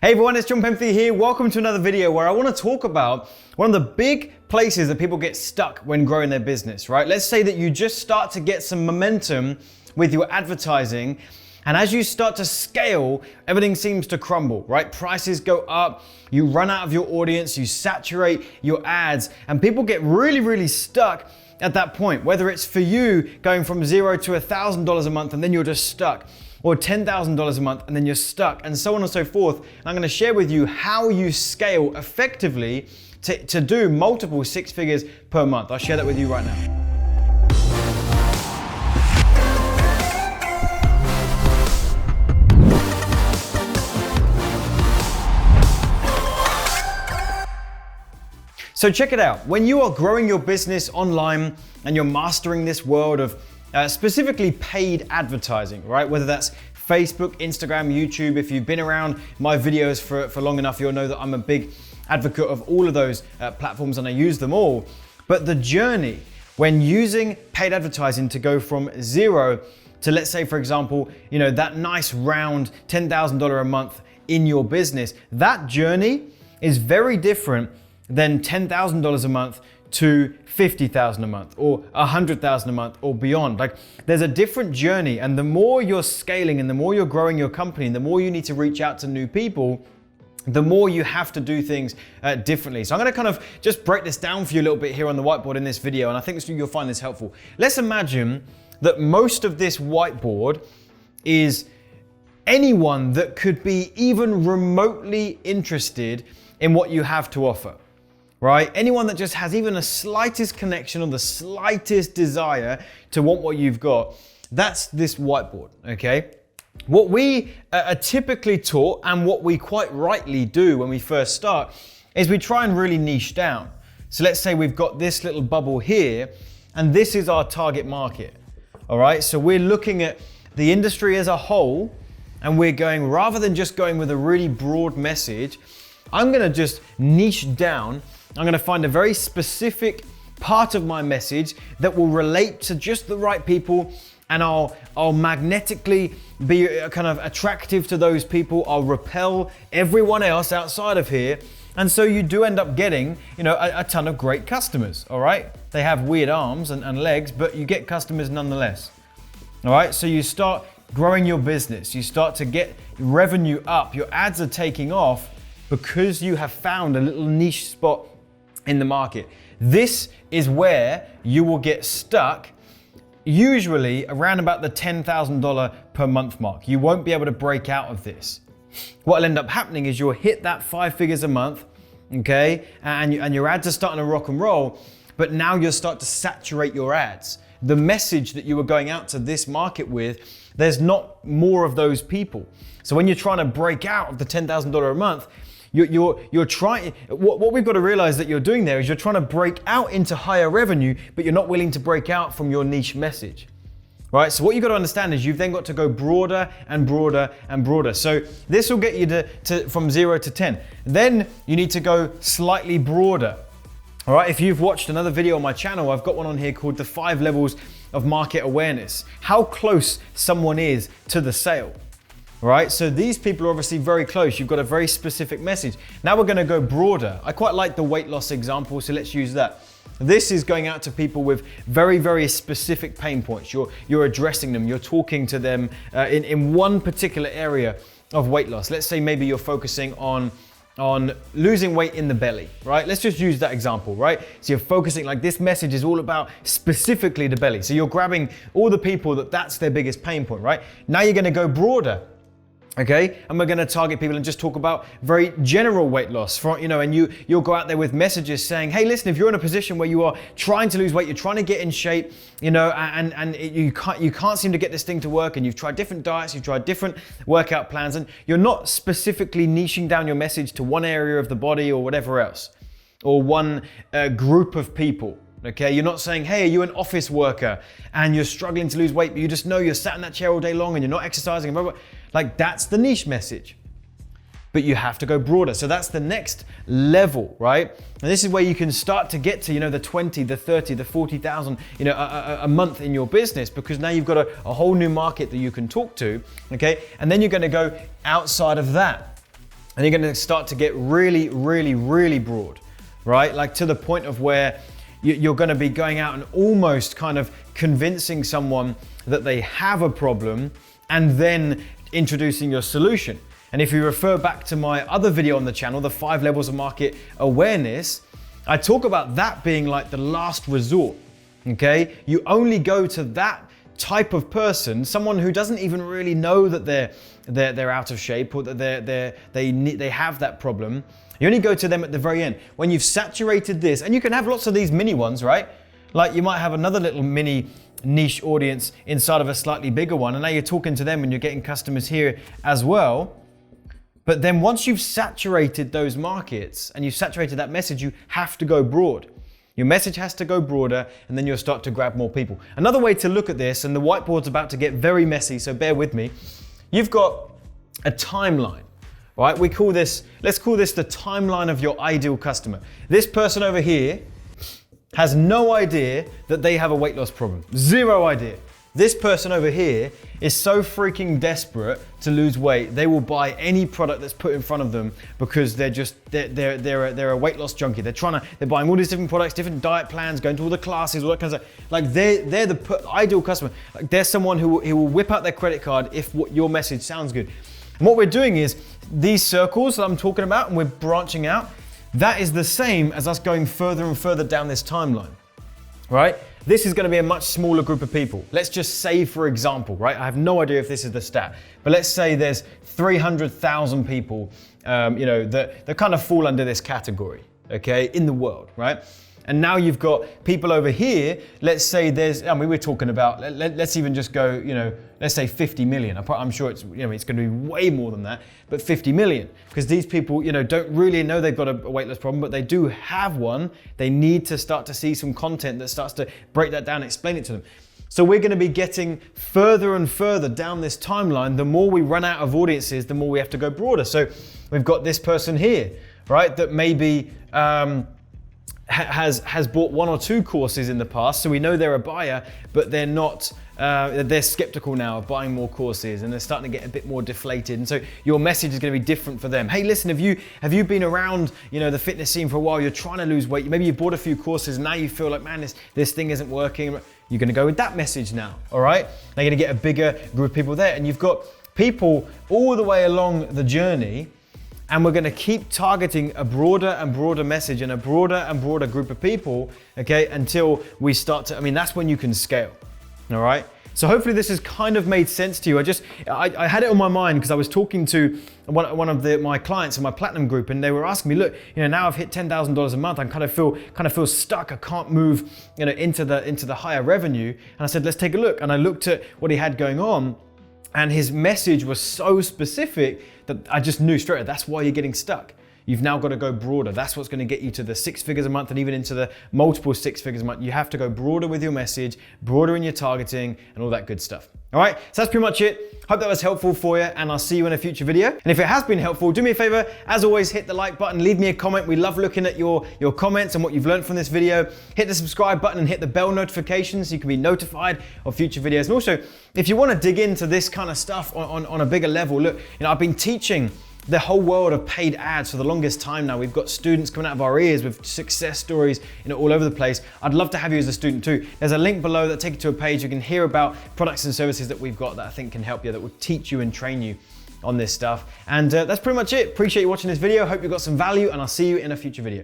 Hey everyone, it's Penberthy here. Welcome to another video where I want to talk about one of the big places that people get stuck when growing their business, right? Let's say that you just start to get some momentum with your advertising, and as you start to scale, everything seems to crumble, right? Prices go up, you run out of your audience, you saturate your ads, and people get really stuck at that point. Whether it's for you going from $0 to $1,000 a month and then you're just stuck, or $10,000 a month and then you're stuck, and so on and so forth. And I'm gonna share with you how you scale effectively to do multiple six figures per month. I'll share that with you right now. So check it out. When you are growing your business online and you're mastering this world of specifically paid advertising, right? Whether that's Facebook, Instagram, YouTube. If you've been around my videos for long enough, you'll know that I'm a big advocate of all of those platforms and I use them all. But the journey when using paid advertising to go from zero to, let's say, for example, that nice round $10,000 a month in your business, that journey is very different than $10,000 a month to $50,000 a month or $100,000 a month or beyond. Like, there's a different journey, and the more you're scaling and the more you're growing your company and the more you need to reach out to new people, the more you have to do things differently. So I'm gonna kind of just break this down for you a little bit here on the whiteboard in this video, and I think you'll find this helpful. Let's imagine that most of this whiteboard is anyone that could be even remotely interested in what you have to offer. Right? Anyone that just has even the slightest connection or the slightest desire to want what you've got, that's this whiteboard, okay? What we are typically taught, and what we quite rightly do when we first start, is we try and really niche down. So let's say we've got this little bubble here, and this is our target market, all right? So we're looking at the industry as a whole, and we're going, rather than just going with a really broad message, I'm gonna just niche down. I'm gonna find a very specific part of my message that will relate to just the right people, and I'll magnetically be kind of attractive to those people. I'll repel everyone else outside of here. And so you do end up getting, a ton of great customers, all right? They have weird arms and legs, but you get customers nonetheless, all right? So you start growing your business. You start to get revenue up. Your ads are taking off because you have found a little niche spot in the market. This is where you will get stuck, usually around about the $10,000 per month mark. You won't be able to break out of this. What will end up happening is you'll hit that 5 figures a month, okay? And your ads are starting to rock and roll, but now you'll start to saturate your ads. The message that you were going out to this market with, there's not more of those people. So when you're trying to break out of the $10,000 a month, you're trying, what we've got to realize that you're doing there is you're trying to break out into higher revenue, but you're not willing to break out from your niche message, right? So what you've got to understand is you've then got to go broader and broader and broader. So this will get you to from 0 to 10. Then you need to go slightly broader, all right? If you've watched another video on my channel, I've got one on here called the 5 levels of market awareness. How close someone is to the sale. Right? So these people are obviously very close. You've got a very specific message. Now we're gonna go broader. I quite like the weight loss example, so let's use that. This is going out to people with very specific pain points. You're addressing them, you're talking to them in one particular area of weight loss. Let's say maybe you're focusing on losing weight in the belly, right? Let's just use that example, right? So you're focusing, like, this message is all about specifically the belly. So you're grabbing all the people that's their biggest pain point, right? Now you're gonna go broader. Okay, and we're going to target people and just talk about very general weight loss. And you'll go out there with messages saying, hey, listen, if you're in a position where you are trying to lose weight, you're trying to get in shape, and you can't seem to get this thing to work, and you've tried different diets, you've tried different workout plans, and you're not specifically niching down your message to one area of the body or whatever else, or one group of people. Okay, you're not saying, hey, are you an office worker and you're struggling to lose weight, but you just know you're sat in that chair all day long and you're not exercising, and blah, blah. Like, that's the niche message. But you have to go broader. So that's the next level, right? And this is where you can start to get to, the 20, the 30, the 40,000, a month in your business, because now you've got a whole new market that you can talk to, okay? And then you're gonna go outside of that. And you're gonna start to get really, really, really broad, right? Like to the point of where you're gonna be going out and almost kind of convincing someone that they have a problem and then introducing your solution. And if you refer back to my other video on the channel, the 5 levels of market awareness, I talk about that being like the last resort, okay? You only go to that type of person, someone who doesn't even really know that they're out of shape or that they have that problem. You only go to them at the very end. When you've saturated this, and you can have lots of these mini ones, right? Like you might have another little mini niche audience inside of a slightly bigger one, and now you're talking to them and you're getting customers here as well. But then once you've saturated those markets and you've saturated that message, you have to go broad. Your message has to go broader, and then you'll start to grab more people. Another way to look at this, and the whiteboard's about to get very messy, so bear with me. You've got a timeline, right? Let's call this the timeline of your ideal customer. This person over here has no idea that they have a weight loss problem. Zero idea. This person over here is so freaking desperate to lose weight, they will buy any product that's put in front of them because they're a weight loss junkie. They're buying all these different products, different diet plans, going to all the classes, all that kind of stuff. Like they're the ideal customer. Like they're someone who will whip out their credit card if your message sounds good. And what we're doing is these circles that I'm talking about, and we're branching out. That is the same as us going further and further down this timeline, right? This is going to be a much smaller group of people. Let's just say, for example, right? I have no idea if this is the stat, but let's say there's 300,000 people, that kind of fall under this category, okay, in the world, right? And now you've got people over here. Let's say we're talking about, let's even just go, let's say 50 million. I'm sure it's going to be way more than that, but 50 million, because these people, don't really know they've got a weight loss problem, but they do have one. They need to start to see some content that starts to break that down, explain it to them. So we're going to be getting further and further down this timeline. The more we run out of audiences, the more we have to go broader. So we've got this person here, right? That maybe, has bought 1 or 2 courses in the past, so we know they're a buyer, but they're not, they're skeptical now of buying more courses, and they're starting to get a bit more deflated. And so your message is going to be different for them. Hey, listen, have you been around, the fitness scene for a while? You're trying to lose weight. Maybe you bought a few courses, and now you feel like, man, this thing isn't working. You're going to go with that message now, all right? Now you're going to get a bigger group of people there, and you've got people all the way along the journey. And we're going to keep targeting a broader and broader message and a broader and broader group of people, okay, until we start to, that's when you can scale, all right? So hopefully this has kind of made sense to you. I had it on my mind because I was talking to one of my clients in my platinum group, and they were asking me, look, now I've hit $10,000 a month. I kind of feel stuck. I can't move, into the higher revenue. And I said, let's take a look. And I looked at what he had going on, and his message was so specific that I just knew straight away, that's why you're getting stuck. You've now got to go broader. That's what's going to get you to the 6 figures a month and even into the multiple 6 figures a month. You have to go broader with your message, broader in your targeting, and all that good stuff. All right, so that's pretty much it. Hope that was helpful for you, and I'll see you in a future video. And if it has been helpful, do me a favor, as always, hit the like button, leave me a comment. We love looking at your comments and what you've learned from this video. Hit the subscribe button and hit the bell notification so you can be notified of future videos. And also, if you want to dig into this kind of stuff on a bigger level, look, I've been teaching the whole world of paid ads for the longest time now. We've got students coming out of our ears with success stories, all over the place. I'd love to have you as a student too. There's a link below that takes you to a page. You can hear about products and services that we've got that I think can help you, that will teach you and train you on this stuff. And that's pretty much it. Appreciate you watching this video. Hope you got some value, and I'll see you in a future video.